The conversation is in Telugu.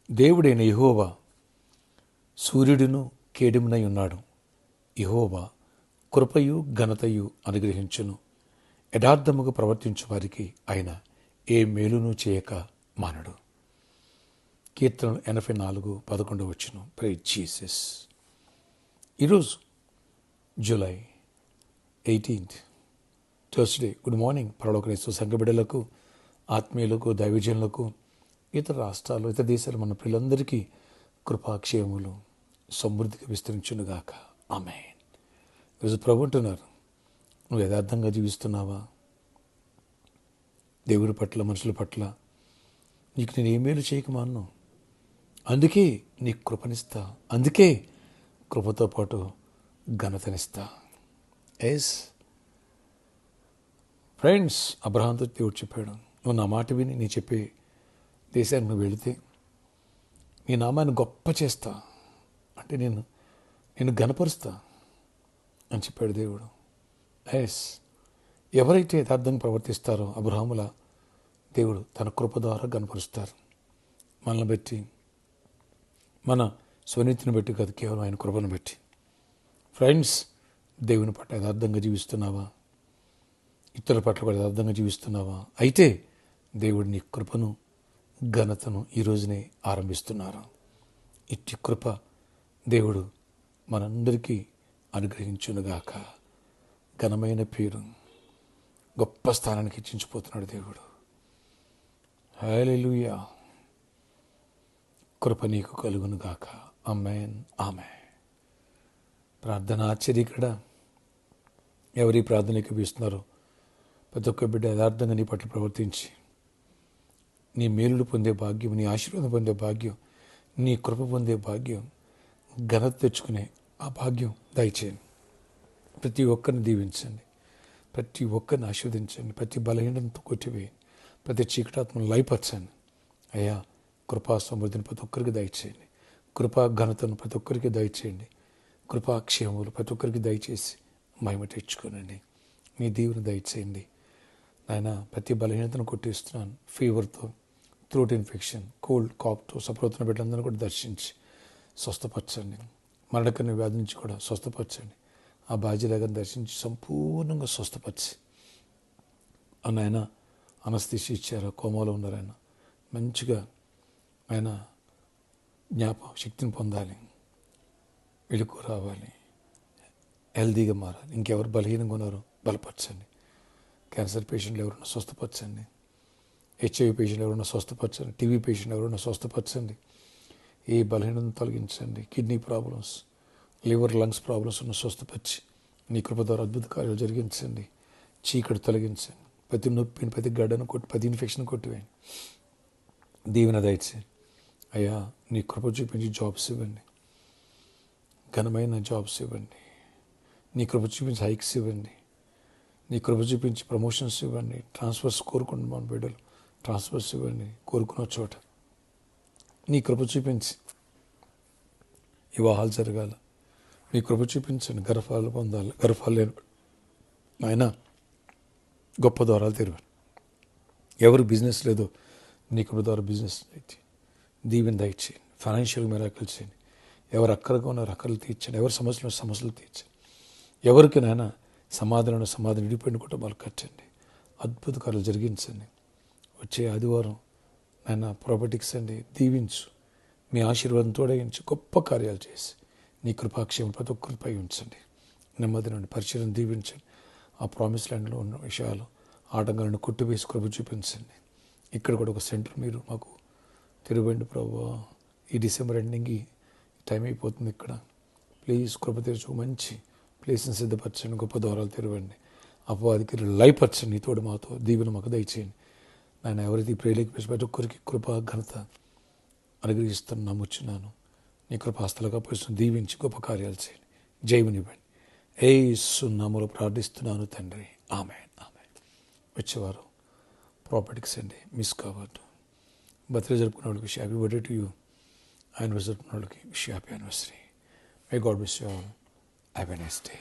దేవుడైన యెహోవా సూర్యుడును కేడెమునై ఉన్నాడు. యెహోవా కృపయు ఘనతయు అనుగ్రహించును. యథార్థముగా ప్రవర్తించు వారికి ఆయన ఏ మేలును చేయక మానడు. కీర్తనలు 84:11. Praise Jesus. ఈరోజు జూలై 18 థర్స్డే. గుడ్ మార్నింగ్ పరలోకనేశ్వర సంఘ బిడ్డలకు, ఆత్మీయులకు, దైవజనులకు, ఇతర రాష్ట్రాలు, ఇతర దేశాలు మన పిల్లలందరికీ కృపాక్షేమములు సమృద్ధిగా విస్తరించునుగాక. ఆమేన్. ఈరోజు ప్రభు అంటున్నారు, నువ్వు యథార్థంగా జీవిస్తున్నావా? దేవుడి పట్ల, మనుషుల పట్ల నీకు నేను ఏ మేలు చేయక మాను. అందుకే నీకు కృపనిస్తా, అందుకే కృపతో పాటు ఘనతనిస్తా. ఎస్ ఫ్రెండ్స్, అబ్రహాంతో దేవుడు చెప్పాడు, నువ్వు నా మాట విని నీ చెప్పే దేశానికి నువ్వు వెళితే నీ నామాన్ని గొప్ప చేస్తా, అంటే నేను ఘనపరుస్తా అని చెప్పాడు దేవుడు. ఎస్, ఎవరైతే యథార్థంగా ప్రవర్తిస్తారో అబ్రహాముల దేవుడు తన కృప ద్వారా ఘనపరుస్తారు. మనల్ని బట్టి, మన స్వనీతిని బట్టి కాదు, కేవలం ఆయన కృపను బట్టి. ఫ్రెండ్స్, దేవుని పట్ల యథార్థంగా జీవిస్తున్నావా? ఇతరుల పట్ల కూడా యథార్థంగా జీవిస్తున్నావా? అయితే దేవుడు నీ కృపను, ఘనతను ఈ రోజునే ఆరంభిస్తున్నారు. ఇట్టి కృప దేవుడు మనందరికీ అనుగ్రహించునుగాక. ఘనమైన పేరు, గొప్ప స్థానానికి హెచ్చించిపోతున్నాడు దేవుడు. హల్లెలూయా. కృప నీకు కలుగునుగాక. ఆమేన్, ఆమేన్. ప్రార్థన ఆశ్చర్యకర. ఎవరి ప్రార్థనకి పిలుస్తున్నారో ప్రతి ఒక్క బిడ్డ యథార్థంగా నీ పట్ల ప్రవర్తించి నీ మేలుడు పొందే భాగ్యం, నీ ఆశీర్వాదం పొందే భాగ్యం, నీ కృప పొందే భాగ్యం, ఘనత తెచ్చుకునే ఆ భాగ్యం దయచేయండి. ప్రతి ఒక్కరిని దీవించండి, ప్రతి ఒక్కరిని ఆశీర్వదించండి, ప్రతి బలహీనతను కొట్టివేయండి, ప్రతి చీకటాత్మను లయపరచండి. అయ్యా, కృపా సమృద్ధిని ప్రతి ఒక్కరికి దయచేయండి. కృపా ఘనతను ప్రతి ఒక్కరికి దయచేయండి. కృపాక్షేమములు ప్రతి ఒక్కరికి దయచేసి మహిమ తెచ్చుకోనండి. మీ దీవెన దయచేయండి నాయన. ప్రతి బలహీనతను కొట్టేస్తున్నాను. ఫీవర్తో, థ్రోట్ ఇన్ఫెక్షన్, కోల్డ్, కాఫ్తో సఫరవుతున్న బిడ్డలందరూ కూడా దర్శించి స్వస్థపరచండి. మరణకరమైన వ్యాధి నుంచి కూడా స్వస్థపరచండి. ఆ బాధ్యతగా దర్శించి సంపూర్ణంగా స్వస్థపరిచి ఆయన అనస్థిషి ఇచ్చారు, కోమాలో ఉన్నారు, ఆయన మంచిగా ఆయన జ్ఞాపక శక్తిని పొందాలి, వెలుగు రావాలి, హెల్దీగా మారాలి. ఇంకెవరు బలహీనంగా ఉన్నారో బలపరచండి. క్యాన్సర్ పేషెంట్లు ఎవరున్నా స్వస్థపరచండి. హెచ్ఐవి పేషెంట్లు ఎవరున్నా స్వస్థపరచండి. టీవీ పేషెంట్లు ఎవరున్నా స్వస్థపరచండి. ఏ బలహీనతను తొలగించండి. Kidney problems, liver, lungs problems ఉన్న స్వస్థపరిచి నీ కృప ద్వారా అద్భుత కార్యాలు జరిగించండి. చీకటి తొలగించండి. ప్రతి నొప్పిని, ప్రతి గడ్డను కొట్టి, ప్రతి ఇన్ఫెక్షన్ కొట్టివేయండి. దీవెన దయచేయండి. అయ్యా, నీ కృప చూపించి జాబ్స్ ఇవ్వండి, ఘనమైన జాబ్స్ ఇవ్వండి. నీ కృప చూపించి హైక్స్ ఇవ్వండి. నీ కృప చూపించి ప్రమోషన్స్ ఇవ్వండి. ట్రాన్స్ఫర్స్ కోరుకుంటున్నాం బిడ్డలు, ట్రాన్స్ఫర్స్ ఇవ్వండి కోరుకున్న చోట. నీ కృప చూపించి వివాహాలు జరగాల. మీ కృప చూపించండి. గర్భాలు పొందాలి. గర్భాలు లేని ఆయన గొప్ప ద్వారాలు తెరవండి. ఎవరు బిజినెస్ లేదో నీ కృప ద్వారా బిజినెస్ అయితే దీవెన దయచేయండి. ఫైనాన్షియల్ మిరాకిల్స్ చేయండి. ఎవరు అక్కరగా ఉన్నారో అక్కర్లు తీర్చండి. ఎవరు సమస్యలు తీర్చండి. ఎవరికి నాయన సమాధానం విడిపోయిన కుటుంబాలు కట్టండి. అద్భుత కార్యాలు జరిగించండి. వచ్చే ఆదివారం నాయన ప్రాపర్టీస్ అండి దీవించు. మీ ఆశీర్వాదం తోడగించి గొప్ప కార్యాలు చేసి నీ కృపాక్షేమం ప్రతి ఒక్కరిపై ఉంచండి. నెమ్మది నుండి పరిచయం దీవించండి. ఆ ప్రామిస్ ల్యాండ్లో ఉన్న విషయాలు, ఆటంకాలను కొట్టివేసి కృప చూపించండి. ఇక్కడ కూడా ఒక సెంటర్ మీరు మాకు తెరవండి ప్రభువా. ఈ డిసెంబర్ ఎండింగ్కి టైం అయిపోతుంది. ఇక్కడ ప్లీజ్ కృప తెరచు, మంచి ప్లేస్ని సిద్ధపరచండి. గొప్ప ద్వారాలు తెరవండి. అపవాదికి లయపరచండి. నీ తోడు మాతో దీవెన మాకు దయచేయండి. నేను ఎవరైతే ప్రేలేకి ప్రతి ఒక్కరికి కృప ఘనత అనుగ్రహిస్తాను నమ్ముచున్నాను. నీ కృపాస్తలుగా పోయి దీవించి గొప్ప కార్యాలు చేయండి. జయమునివ్వండి. యేసు నామములో ప్రార్థిస్తున్నాను తండ్రి. ఆమేన్, ఆమేన్. వచ్చేవారు ప్రాపర్టీస్ అండి మిస్ కావద్దు. బర్త్డే జరుపుకున్న వాళ్ళకి happy birthday to you. Anniversary జరుపుకున్న వాళ్ళకి happy anniversary. May God bless you all. Have a nice day.